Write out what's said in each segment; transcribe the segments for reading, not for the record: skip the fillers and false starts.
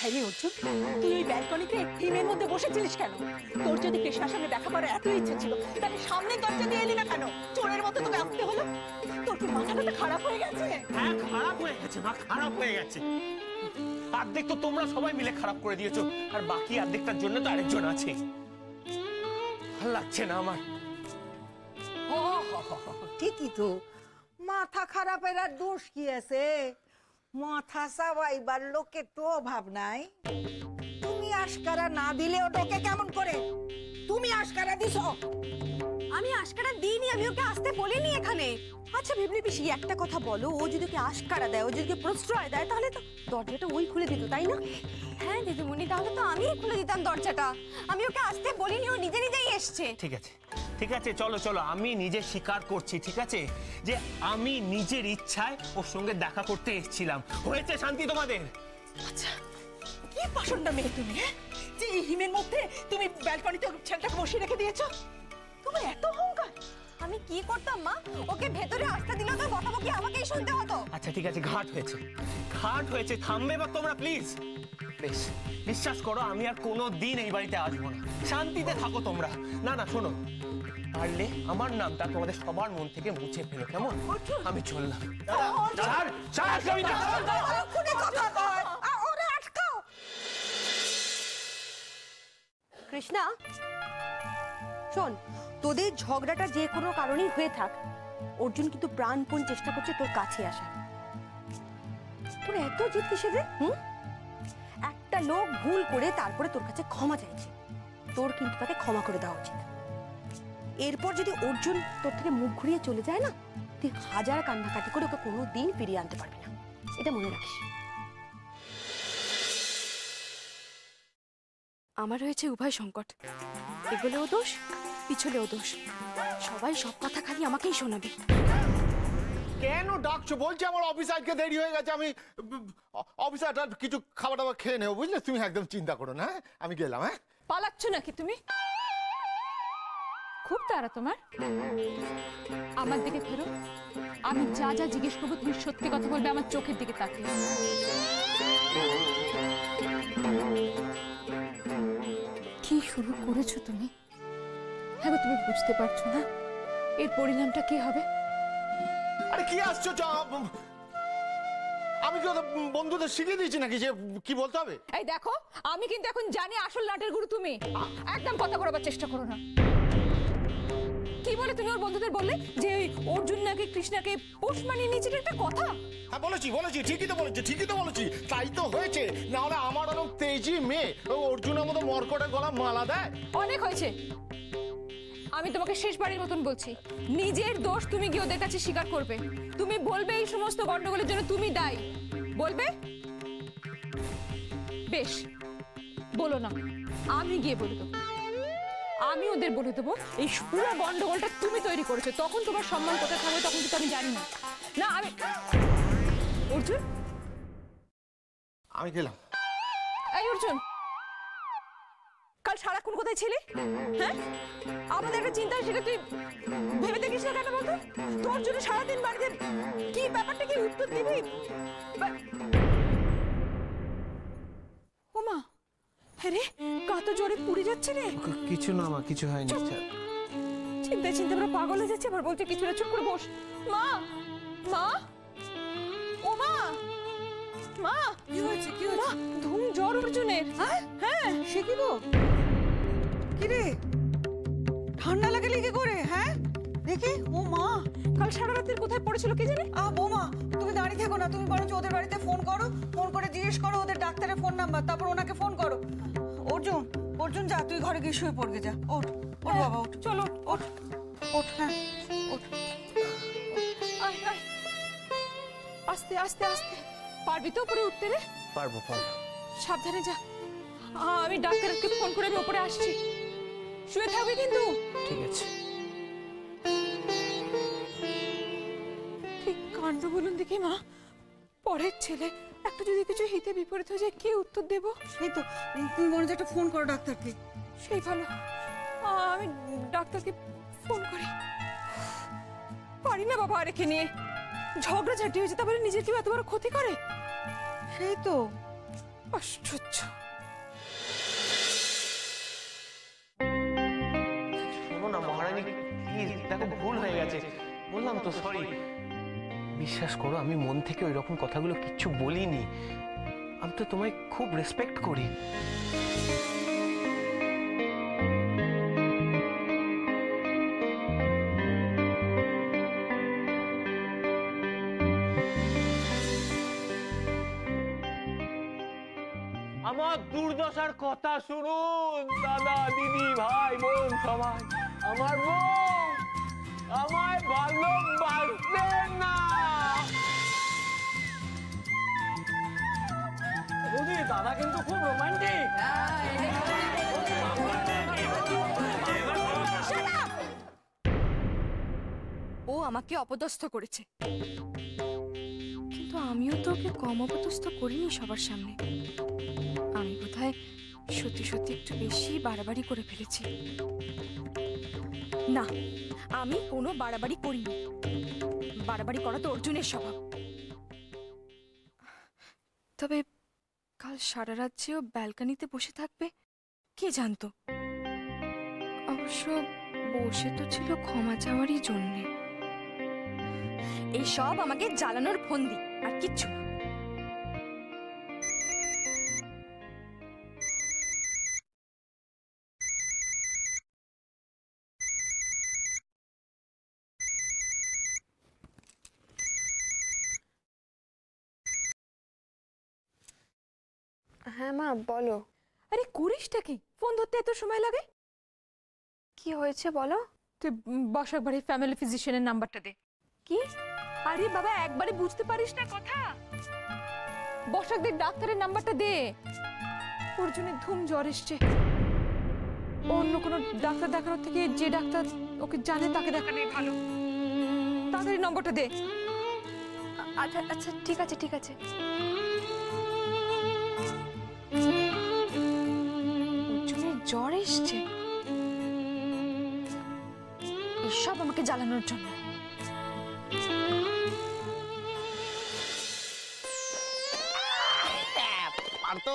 হ্যাঁ অর্জুন, তুই ওই ব্যালকনিতে হিমের মধ্যে বসেছিলিস কেন? তোর যদি কৃষ্ণার সামনে দেখা করার এত ইচ্ছে ছিল তাহলে সামনে দরজা দিয়ে এলি না কেন? চোরের মতো তোকে আসতে হলো। তোর কি মাথাটা খারাপ হয়ে গেছে? হ্যাঁ খারাপ হয়ে গেছে মা, খারাপ হয়ে গেছে। অর্ধেক তো তোমরা সবাই মিলে খারাপ করে দিয়েছো, আর বাকি অর্ধেকটার জন্য তো আরেকজন আছে। ভালো লাগছে না আমার। ঠিকই তো, মাথা খারাপের আর দোষ কি আছে? মাথা চাওয়াইবার লোকে তো অভাব নাই। তুমি আশকারা না দিলেও ডোকে কেমন করে? তুমি আশকারা দিছো। আমি আশকারা দিইনি, আমি ওকে আসতে বলিনি এখানে। আচ্ছা ভেবলি পিসি, একটা কথা বলো, ও যদি ওকে আশকারা দেয়, ও যদি প্রশ্রয় দেয়, তাহলে তো দরজাটা ওই খুলে দিত, তাই না? হ্যাঁ দিদিমণি, তাহলে তো আমিই খুলে দিতাম দরজাটা। আমি ওকে আসতে বলিনি, ও নিজে নিজেই এসছে। ঠিক আছে ঠিক আছে, চলো চলো, আমি নিজে স্বীকার করছি, ঠিক আছে, যে আমি নিজের ইচ্ছায় ওর সঙ্গে দেখা করতে এসেছিলাম। হয়েছে শান্তি তোমাদের? আচ্ছা, কি পাষণ্ডা মেয়ে তুমি, যে এই হিমের মধ্যে তুমি ব্যালকনিতে ছেলেটাকে বসিয়ে রেখে দিয়েছো? তোমার এত অহংকার! আমি কি করতাম মা? ওকে ভেতরে আসতে দিলে তো বকাবকি আমাকেই শুনতে হতো। আচ্ছা ঠিক আছে, ঘাট হয়েছে, ঘাট হয়েছে, থামবে বা তোমরা প্লিজ। বেশ, বিশ্বাস করো আমি আর কোনো দিন এই বাড়িতে আসবো না। শান্তিতে থাকো তোমরা। না না শোনো, পারলে আমার নামটা তোমাদের সবার মন থেকে মুছে ফেলো, কেমন? আমি চললাম। কৃষ্ণা শোন, তোদের ঝগড়াটা যে কোনো কারণেই হয়ে থাক, অর্জুন কিন্তু প্রাণপণ চেষ্টা করছে তোর কাছে আসার। তোর এত জিদ কিসের রে? একটা লোক ভুল করে তারপরে তোর কাছে ক্ষমা চাইছে, তোর কিন্তু তাকে ক্ষমা করে দেওয়া উচিত। এরপর যদি অর্জুন তোর থেকে মুখ ঘুরিয়ে চলে যায় না, তুই হাজার কান্নাকাটি করে ওকে কোনো দিন ফিরিয়ে আনতে পারবি না, এটা মনে রাখিস। আমার হয়েছে উভয় সংকট, এগোলেও দোষ, পিছলেও দোষ। সবাই সব কথা খালি আমাকেই শোনাবে। কেন ডাকছো? বলছি আমার অফিস আজকে দেরি হয়ে গেছে, আমি অফিসারটা কিছু খাবার দাবার খেয়ে নেবো, বুঝলে? তুমি একদম চিন্তা করো না, আমি গেলাম। হ্যাঁ, পালাচ্ছ নাকি তুমি? খুব তাড়া তোমার? আমার দিকে ফেরো, আমি যা যা জিজ্ঞেস করবো তুমি সত্যি কথা বলবে, আমার চোখের দিকে তাকিয়ে। কি শুরু করেছো তুমি? হ্যাঁ তুমি বুঝতে পারছো না এর পরিণামটা কি হবে? আরে কি আসছো? আমি কি ওদের বন্ধুদের শিখিয়ে দিয়েছি নাকি যে কি বলতে হবে? এই দেখো, আমি কিন্তু এখন জানি আসল নাটের গুরু তুমি। একদম কথা বলবার চেষ্টা করো না। কি বলে তুমি ওর বন্ধুদের বললে যে অর্জুন নাকি কৃষ্ণাকে পোষ মানিয়ে নিয়েছে? একটা কথা। হ্যাঁ বলেছি, ঠিকই তো বলেছি, তাই তো হয়েছে। না হলে আমার অনেক তেজি মেয়ে অর্জুনের মতো মরকটে গলা মালা দেয়। অনেক হয়েছে, আমি তোমাকে শেষবারের মতন বলছি, নিজের দোষ তুমি গিয়ে ওদের কাছে স্বীকার করবে। তুমি বলবে এই সমস্ত গন্ডগোলের জন্য তুমি দায়ী, বলবে? বেশ, বলো না, আমি গিয়ে বলে দেবো। আমি ওদের বলে দেবো এই পুরো গন্ডগোলটা তুমি তৈরি করেছো। তখন তোমার সম্মান কোথায় থাকবে তখন কিন্তু আমি জানি না। না আমি অর্জুন, আমি গেলাম। এই অর্জুন, কাল সারাক্ষণ কোথায় ছিলি? হ্যাঁ, আমাদের একটা চিন্তা সেটা তুই ভেবে দেখিস না কেন বলতো? তোর জন্য সারাদিন বাড়িতে কি ব্যাপারটা কি উত্তর দিবি? ওমা, হ্যাঁ রে, গা তো জোরে পুড়ে যাচ্ছে রে। কিছু না মা, কিছু হয়নি। চিন্তায় চিন্তা আমরা পাগল হয়ে যাচ্ছে। আবার বলছে কিছু না, চুপ করে বস। মা, মা, ও মা, মা, কি হয়েছে? কি হয়েছে? ধুম জ্বর অর্জুনের। হ্যাঁ, সে কি গো? কি রে, ঠান্ডা লাগে কি করে? হ্যাঁ দেখি। ও মা, কাল সারা রাতের কোথায় পড়েছিল কে জানে? বৌমা তুমি দাঁড়িয়ে থেকো না, তুমি বরঞ্চ ওদের বাড়িতে ফোন করো, ফোন করে জিজ্ঞেস করো ওদের ডাক্তারের ফোন নাম্বার, তারপর ওনাকে ফোন করো। অর্জুন যা, তুই ঘরে গিয়ে শুয়ে পড়বে, যা। ওঠ বাবা, ওঠ, চলো ওঠ। হ্যাঁ ওঠ। আয় আয়, আস্তে আস্তে আস্তে। পারবি তো উপরে উঠতে রে? পারবো। সাবধানে যা। আমি ডাক্তারকে ফোন করে আমি উপরে আসছি। শুয়ে থাকবি কিন্তু। ঠিক আছে। কি কাণ্ড বলুন দেখি মা, পরের ছেলে একটা যদি কিছু হিতে বিপরীত হয়ে যায় কি উত্তর দেব? সেই তো, তুমি বরঞ্চ একটা ফোন করো ডাক্তারকে। সেই ভালো, আমি ডাক্তারকে ফোন করি। পারি না বাবা আরেকে নিয়ে ঝগড়াঝাটি হয়েছে, তারপরে নিজের কেউ এত বড় ক্ষতি করে। সেই তো, আশ্চর্য। শোনো না মহারানী, প্লিজ, দেখো ভুল হয়ে গেছে, বললাম তো সরি। বিশ্বাস করো, আমি মন থেকে ওই রকম কথাগুলো কিচ্ছু বলিনি। আমি তো তোমায় খুব রেসপেক্ট করি। আমার দুর্দশার কথা শুনুন দাদা, দিদি, ভাই, বোন সবাই। আমার বোন আমায় ভালোবাসতেন না। দাদা কিন্তু খুব রোমান্টিক। ও আমাকে অপদস্থ করেছে, কিন্তু আমিও তো ওকে কম অপদস্থ করিনি সবার সামনে। আমি বোধহয় সত্যি সত্যি একটু বেশি বাড়াবাড়ি করে ফেলেছি। না, আমি কোনো বাড়াবাড়ি করিনি। বাড়াবাড়ি করা তো অর্জুনের স্বভাব। তবে কাল সারা রাত যে ও ব্যালকনিতে বসে থাকবে কে জানতো। অবশ্য বসে তো ছিল ক্ষমা চাওয়ারই জন্যে। এই সব আমাকে জ্বালানোর ফন্দি, আর কিচ্ছু না। হ্যাঁ মা বলো। আরে করিসটা কি? ফোন ধরতে এত সময় লাগে? কি হয়েছে বলো। তুই বসাক বাড়ির ফ্যামিলি ফিজিশিয়ানের নাম্বারটা দে। কি? আরে বাবা, একবারে বুঝতে পারিস না কথা? বসাকদের ডাক্তারের নাম্বারটা দে। অর্জুনের ধুম জ্বর এসছে। অন্য কোনো ডাক্তার দেখানোর থেকে যে ডাক্তার ওকে জানে তাকে দেখানোই ভালো। তাড়াতাড়ি নম্বরটা দে। আচ্ছা আচ্ছা ঠিক আছে ঠিক আছে। অর্জুনের জ্বর এসছে, এসব আমাকে জ্বালানোর জন্য। পারতো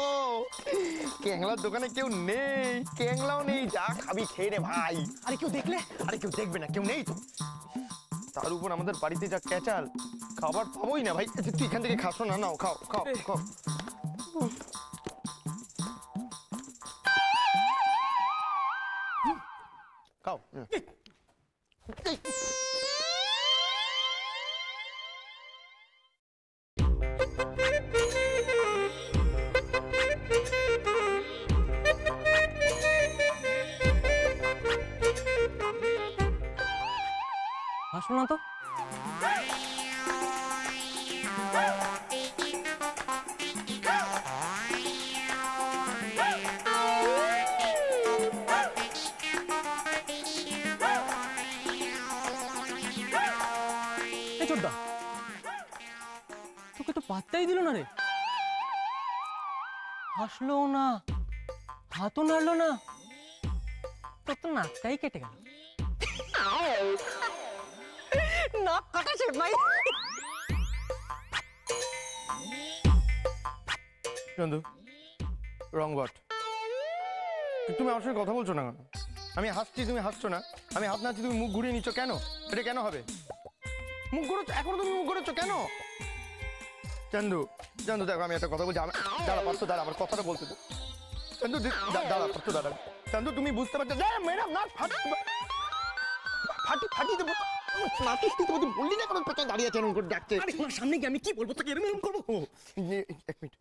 ক্যাংলার দোকানে কেউ নেই, ক্যাংলাও নেই, যা খাবি খেয়ে রে ভাই। আরে কেউ দেখলে? আরে কেউ দেখবে না, কেউ নেই তো। তার উপর আমাদের বাড়িতে যা ক্যাচাল, খাবার পাবোই না ভাই। তুই এখান থেকে খাস না, নাও খাও খাও খাও। খাও। হাসো না তো। এই ছোটদা, তোকে তো পাত্তাই দিল না রে। হাসলো না, হাতও নাড়লো না, তোর তো নাকটাই কেটে গেল। নাক কাটাছে ভাই। চন্দু, রং বট। তুমি আমার সঙ্গে কথা বলছো না কেন? আমি হাসছি, তুমি হাসছো না। আমি হাত নাচছি, তুমি মুখ ঘুরিয়ে নিচ্ছ কেন? এটা কেন হবে? মুখ ঘুরোচ্ছ, এখনো তুমি মুখ ঘুরোচ্ছ কেন? চন্দু, চন্দু দেখো, আমি একটা কথা বলছি। দাঁড়া পারতো, দাঁড়া, আমার কথাটা বলতে তো। চন্দু দাঁড়া পারতো, দাঁড়া। চন্দু তুমি বুঝতে পারছো? ম্যাডাম নাচ ফাটি দেবো। বললি না কোনো পেছনে দাঁড়িয়ে আছে, এরকম করে ডাকছে। সামনে গিয়ে আমি কি বলবো তোকে? এরকম করবো? এক মিনিট।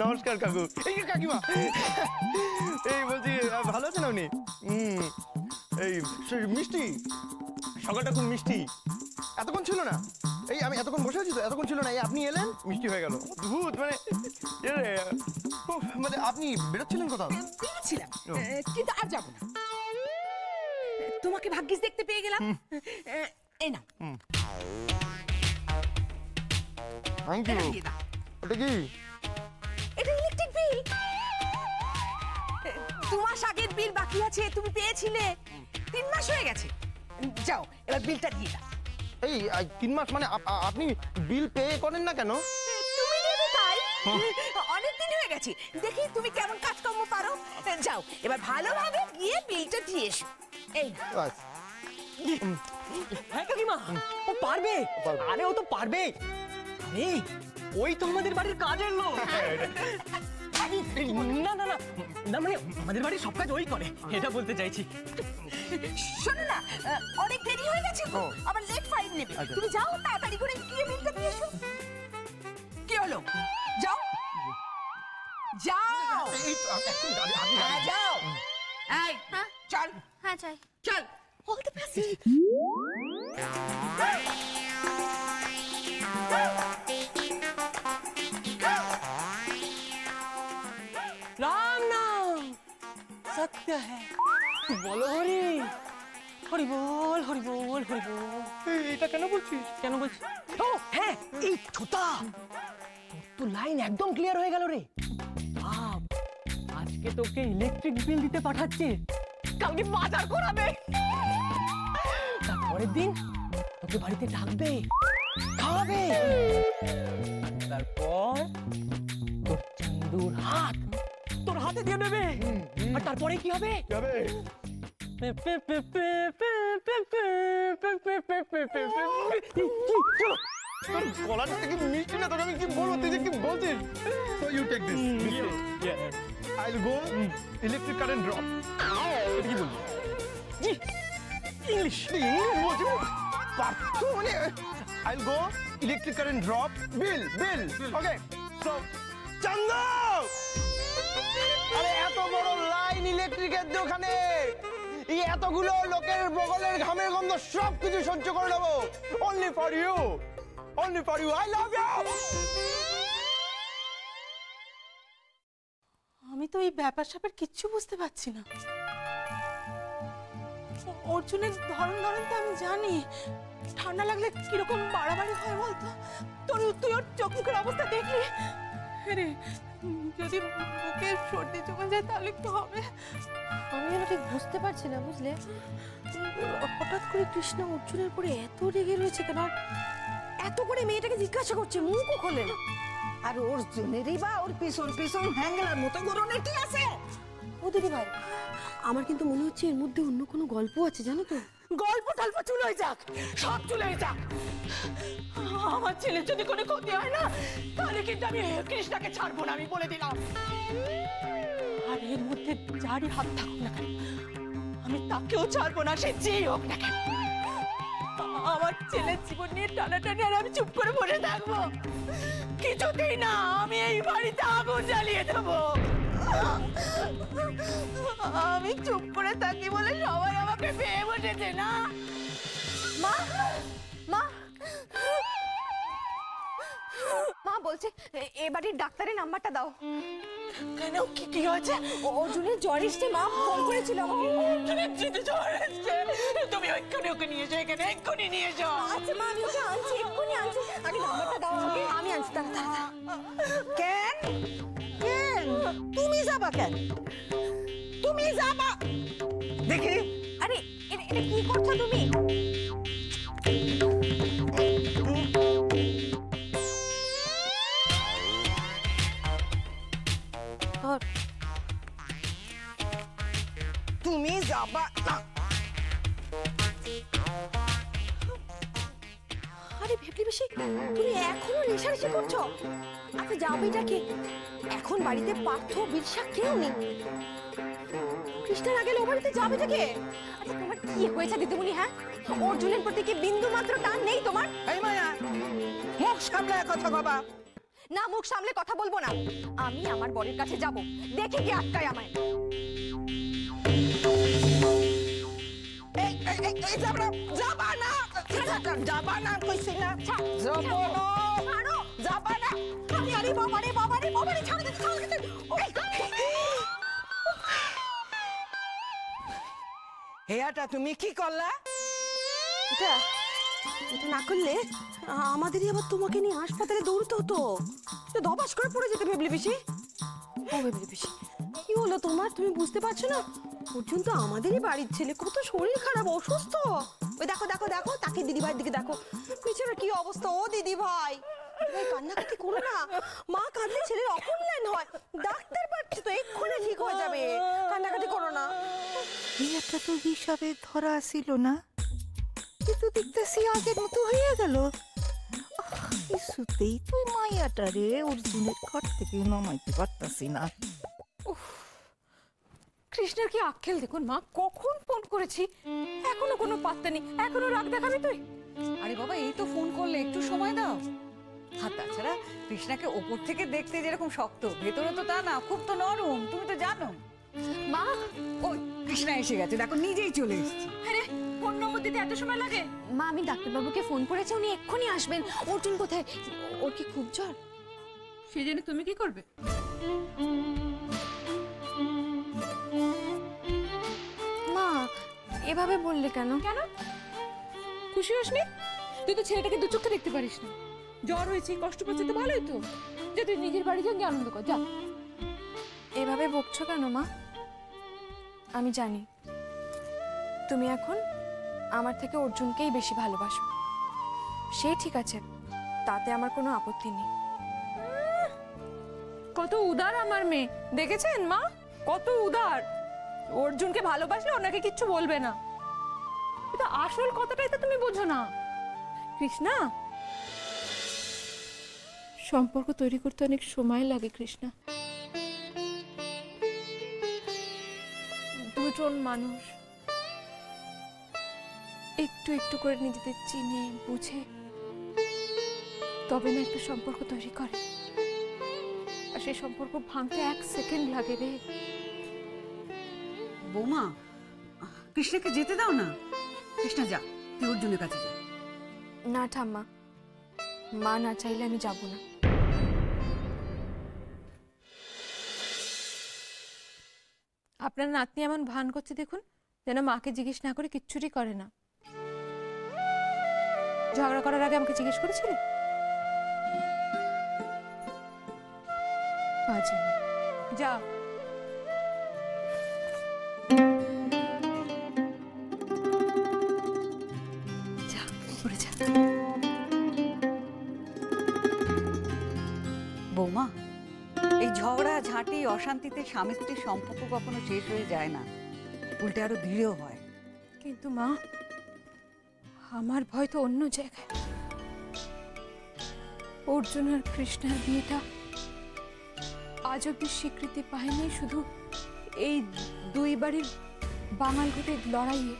নমস্কার কাকু। এই কাকিমা, এই বলছি ভালো আছেন আপনি? এই মিষ্টি, সকালটা খুব মিষ্টি। এতক্ষণ ছিল না? এই আমি এতক্ষণ বসে আছি তো, এতক্ষণ ছিল না, এই আপনি এলেন, মিষ্টি হয়ে গেল। ভূত মানে মানে আপনি বেরোচ্ছিলেন কোথাও? ছিলাম, কিন্তু আর যাবো না। তোমাকে ভাগ্যিস দেখতে পেয়ে গেলাম। এই না, থ্যাংক ইউ। ওটা কি? এটা ইলেকট্রিক বিল। 2 মাস আগের বিল বাকি আছে, তুমি পেয়েছিলে। 3 মাস হয়ে গেছে। যাও, এবার বিলটা দিয়ে দাও। এই 3 মাস মানে আপনি বিল পে করেন না কেন? অনেকদিন হয়ে গেছে, দেখি তুমি কেমন কাজকর্ম পারো। যাও এবার ভালোভাবে গিয়ে বিলটা দিয়ে এসো। এই বাস। হ্যাঁ কাকিমা, ও পারবে। আরে ও তো পারবে। আরে ওই তো আমাদের বাড়ির কাজের লোক। না না না না, মানে আমাদের বাড়ির সব কাজ ওই করে, এটা বলতে চাইছি। শোনো না, অনেক দেরি হয়ে গেছে তো, আবার লেট ফাইন নেবে। তুমি যাও তাড়াতাড়ি করে গিয়ে বিলটা দিয়ে এসো। কি হলো? যাও যাও। হ্যাঁ, যাও। এই হ্যাঁ? চল হ্যাঁ চাই। চল। All the best. राम नाम सत्य है, बोलो हरि हरि बोल हरि बोल हरि बोल। এটা কেন বলছিস? কেন বলছিস? ও হ্যাঁ, এই ছোটা তো লাইন একদম ক্লিয়ার হয়ে গেল রে। বাপ, আজকে তোকে ইলেকট্রিক বিল দিতে পাঠাচ্ছে, কালকে বাজার করাবে, তারপরের দিন তোকে বাড়িতে ডাকবে, খাওয়াবে, তারপর তোর চান্দুর হাত তোর হাতে দিয়ে নেবে। আর তারপরে কি হবে? যাবে চলো। তোর গলাটা থেকে মিষ্টি না, তোকে আমি কি বলবো, তুই যে কি বলছিস? So you take this. I'll go electric current drop. এটা কি বলবি? জি, ইংলিশ ইংলিশ বলছি পারতো মানে I'll go electric current drop bill. Okay. So Chandu, আরে এত বড় লাইন ইলেকট্রিকের দোকানে এই এতগুলো লোকের বগলের ঘামের গন্ধ সব কিছু সহ্য করে নেবো। Only for you. I love you. আমি তো এই ব্যাপার স্যাপার কিচ্ছু বুঝতে পারছি না। অর্জুনের ধরন তো আমি জানি, ঠান্ডা লাগলে কিরকম বাড়াবাড়ি হয় বলতো। তুই ওর চোখ মুখের অবস্থা দেখলি? রে, যদি মুখে সর্দি জমে যায় তাহলে কি হবে? আমি যেন ঠিক বুঝতে পারছি না, বুঝলে? হঠাৎ করে কৃষ্ণা অর্জুনের পরে এত রেগে রয়েছে কেন? আর এত করে মেয়েটাকে জিজ্ঞাসা করছে, মুখও খোলে না। আর অর্জুনেরই বা ওর পিছন পিছন হ্যাংলার মতো গরনের কি আছে? ও দিদি ভাই, আমার কিন্তু মনে হচ্ছে এর মধ্যে অন্য কোনো গল্প আছে, জানো তো? গল্প টল্প চুলোয় যাক, সব চুলোয় যাক। আমার ছেলের যদি কোনো ক্ষতি হয় না, তাহলে কিন্তু আমি কৃষ্ণাকে ছাড়বো না, আমি বলে দিলাম। আর এর মধ্যে যারই হাত থাকুক না কেন, আমি তাকেও ছাড়বো না, সে যেই হোক না কেন। আমার ছেলের জীবন নিয়ে টানাটানি আর আমি চুপ করে বসে থাকবো? কিছুতেই না, আমি এই বাড়িতে আগুন জ্বালিয়ে দেবো। আমি চুপ করে থাকি বলে সবাই আমাকে পেয়ে বসেছে না। মা মা মা বলছে এ বাড়ির ডাক্তারের নাম্বারটা দাও। কেন, কি হয়েছে? অর্জুনের জ্বর এসছে, মা ফোন করেছিল আমাকে। জ্বর এসছে? তুমি এক্ষুনি ওকে নিয়ে এসো, এখানে এক্ষুনি নিয়ে এসো। আচ্ছা মা, আমি ওকে আনছি, এক্ষুনি আনছি। আগে নাম্বারটা দাও আমাকে। আমি আনছি, তাড়াতাড়ি। কেন তুমি যাবা কেন? তুমি যাবা দেখি আরে এটা কি করছো তুমি? তুমি যাবা না। আরে ভেবলি বেশি, তুমি এখনো রেশারেশি করছো? আচ্ছা যাবেটা কে? এখন বাড়িতে পার্থ, বিরসা কেউ নেই। কৃষ্ণার আগে ও বাড়িতে যাবেটা কে? আচ্ছা তোমার কি হয়েছে দিদিমণি? হ্যাঁ, অর্জুনের প্রতি কি বিন্দু মাত্র টান নেই তোমার? এই মায়া, মুখ সামলায় কথা বাবা। না, মুখ সামলে কথা বলবো না। আমি আমার বরের কাছে যাব, দেখে কি আটকায় আমায়। যাবা না কইছি না? যাবো না, যাবা না। আমি আরে বাবারে বাবারে বাবারে, ছাড়ো দিদি, ছাড়ো দিদি। হেয়াটা তুমি কি করলা? এটা এটা না করলে আমাদেরই আবার তোমাকে নিয়ে হাসপাতালে দৌড়তে হতো। তো দবাস করে পড়ে যেতে ভেবলি বেশি। ও ভেবলি বেশি, কি হলো তোমার? তুমি বুঝতে পারছো না? অর্জুন তো আমাদেরই বাড়ির ছেলে, কত শরীর খারাপ, অসুস্থ। ওই দেখো দেখো দেখো, তাকে দিদি ভাইয়ের দিকে দেখো, পিছনে কি অবস্থা। ও দিদি ভাই, ভাই কান্নাকাটি করো না, মা কাঁদলে ছেলের অকল্যাণ হয়, ডাক্তার পাচ্ছে তো এক্ষুনি ঠিক হয়ে যাবে, কান্নাকাটি করো না। এটা তো হিসাবে ধরা ছিল না, কিন্তু দেখতেছি আগের মতো হয়ে গেল। কিছুতেই তুই মায়াটারে অর্জুনের ঘর থেকে নামাইতে পারতাছি না। কৃষ্ণার কি আক্কেল দেখুন মা, কখন ফোন করেছি এখনো কোনো পাত্তা নেই, এখনো রাগ দেখাবি তুই? আরে বাবা এই তো ফোন করলে, একটু সময় দাও। আর তাছাড়া কৃষ্ণাকে ওপর থেকে দেখতে যেরকম শক্ত, ভেতরে তো তা না, খুব তো নরম, তুমি তো জানো। মা, ওই কৃষ্ণা এসে গেছে, দেখো নিজেই চলে এসেছে। আরে ফোন নম্বর দিতে এত সময় লাগে? মা আমি ডাক্তারবাবুকে ফোন করেছি, উনি এক্ষুনি আসবেন। অর্জুন কোথায়? ওর কি খুব জ্বর? সেই জন্য তুমি কি করবে? মা এভাবে বললে কেন? কেন খুশি হসনি? তুই তো ছেলেটাকে দু চোখে দেখতে পারিস না, জ্বর হয়েছে, কষ্ট পাচ্ছে তো ভালোই তো, যে তুই নিজের বাড়ি যা, গিয়ে আনন্দ কর যা। এভাবে বকছো কেন মা? আমি জানি তুমি এখন আমার থেকে অর্জুনকেই বেশি ভালোবাসো, সে ঠিক আছে, তাতে আমার কোনো আপত্তি নেই। কত উদার আমার মেয়ে, দেখেছেন মা কত উদার। অর্জুনকে ভালোবাসলে ওনাকে কিচ্ছু বলবে না, কিন্তু আসল কথাটাই তো তুমি বোঝো না। কৃষ্ণা, সম্পর্ক তৈরি করতে অনেক সময় লাগে কৃষ্ণা। দুজন মানুষ একটু একটু করে নিজেদের চিনে বুঝে তবে না একটা সম্পর্ক তৈরি করে, আর সেই সম্পর্ক ভাঙতে 1 সেকেন্ড লাগে রে। বৌমা, কৃষ্ণাকে যেতে দাও না। কৃষ্ণা যা, তুই অর্জুনের কাছে যা। না ঠাম্মা, মা না চাইলে আমি যাব না। আপনার নাতনি এমন ভান করছে দেখুন, যেন মাকে জিজ্ঞেস না করে কিচ্ছুটি করে না। ঝগড়া করার আগে আমাকে জিজ্ঞেস করেছিলে? বাজে মেয়ে। যা। যা, পড়ে যা। বৌমা, এই ঝগড়া ঝাঁটি অশান্তিতে স্বামী স্ত্রীর সম্পর্ক কখনো শেষ হয়ে যায় না, উল্টে আরো দৃঢ় হয়। কিন্তু মা, আমার ভয় তো অন্য জায়গায়। অর্জুন আর কৃষ্ণার বিয়েটা আজ অব্দি স্বীকৃতি পায়নি শুধু এই দুই বাড়ির বাঙাল ঘটের লড়াইয়ে।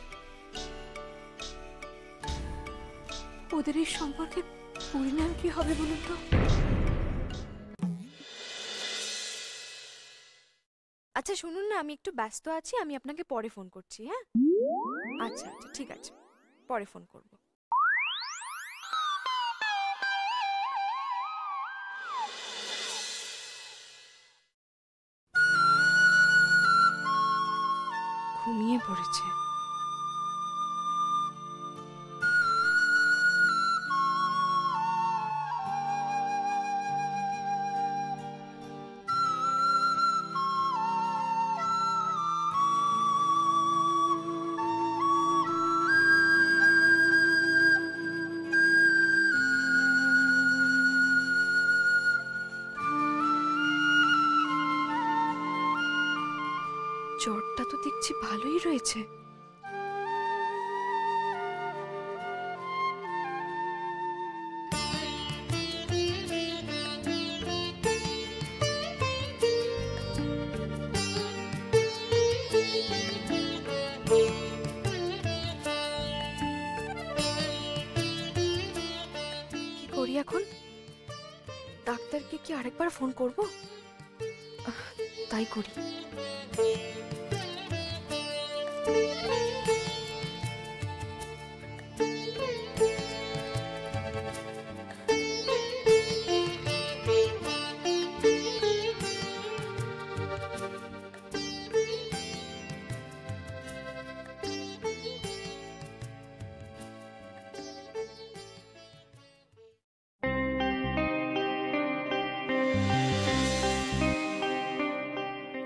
ওদের এই সম্পর্কের পরিণাম কি হবে বলুন তো? আচ্ছা শুনুন না, আমি একটু ব্যস্ত আছি, আমি আপনাকে পরে ফোন করছি। হ্যাঁ আচ্ছা আচ্ছা ঠিক আছে, পরে ফোন করব। ঘুমিয়ে পড়েছে। জ্বরটা তো দেখছি ভালোই রয়েছে। কি করি এখন? ডাক্তারকে কি আরেকবার ফোন করব? তাই করি।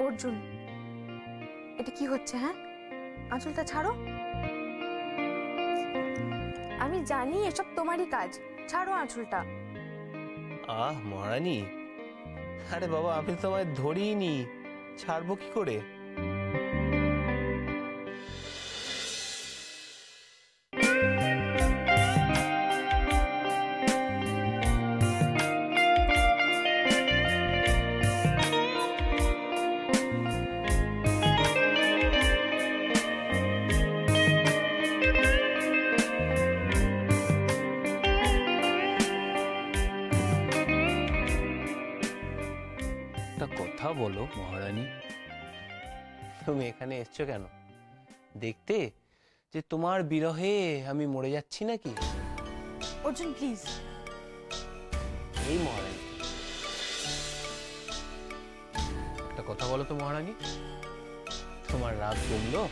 অর্জুন, এটা কি হচ্ছে? হ্যাঁ, আঁচলটা ছাড়ো। আমি জানি এসব তোমারই কাজ, ছাড়ো আঁচলটা। আহ মহারানী, আরে বাবা আমি তো তোমায় ধরিনি, ছাড়বো কি করে? একটা কথা বলো মহারানী, তুমি এখানে এসছো কেন? দেখতে যে তোমার বিরহে আমি মরে যাচ্ছি নাকি? অর্জুন প্লিজ। এই মহারানী, একটা কথা বলো তো মহারানী, তোমার রাগ কমলো?